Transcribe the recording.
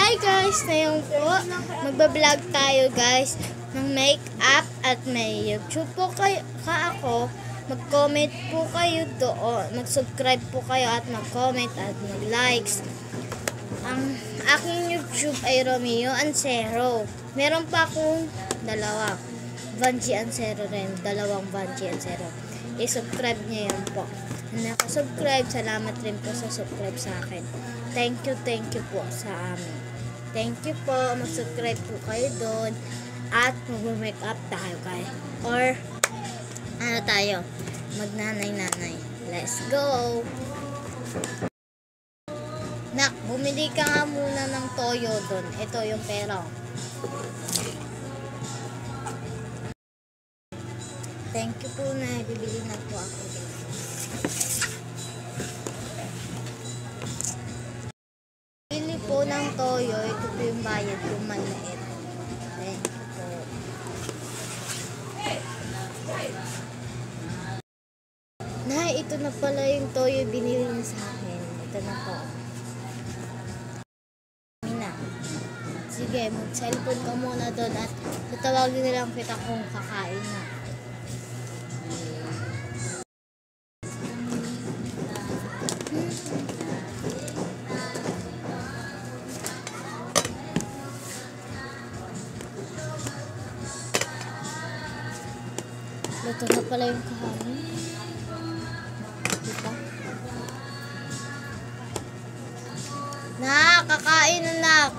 Hi guys! Ngayon po, magbablog tayo guys ng make-up at may YouTube po kayo ako. Mag-comment po kayo doon. Mag-subscribe po kayo at mag-comment at mag-likes. Ang aking YouTube ay Romeo Ancero. Meron pa akong dalawa. Vanji Ancero rin. Dalawang Vanji Ancero. I-subscribe niyo yan po. Nakasubscribe, salamat rin po sa subscribe sa akin. Thank you po sa amin. Thank you po, mag-subscribe po kayo doon at mag-make up tayo guys. Or ano tayo, magnanay-nanay. Let's go! Nak, bumili ka nga muna ng toyo doon. Ito yung pera. Thank you po na bibili na po ako. Bili po ng toyo, ito po yung bayad yung maliit. Thank you po. Na, ito na pala yung toyo binili niya sa akin. Ito na po. Mina. Sige, mag-cellphone ka muna doon at tatawagin nilang kita kung kakain na. Ito na pala yung kahanin. Diba? Nak, kakain na nak.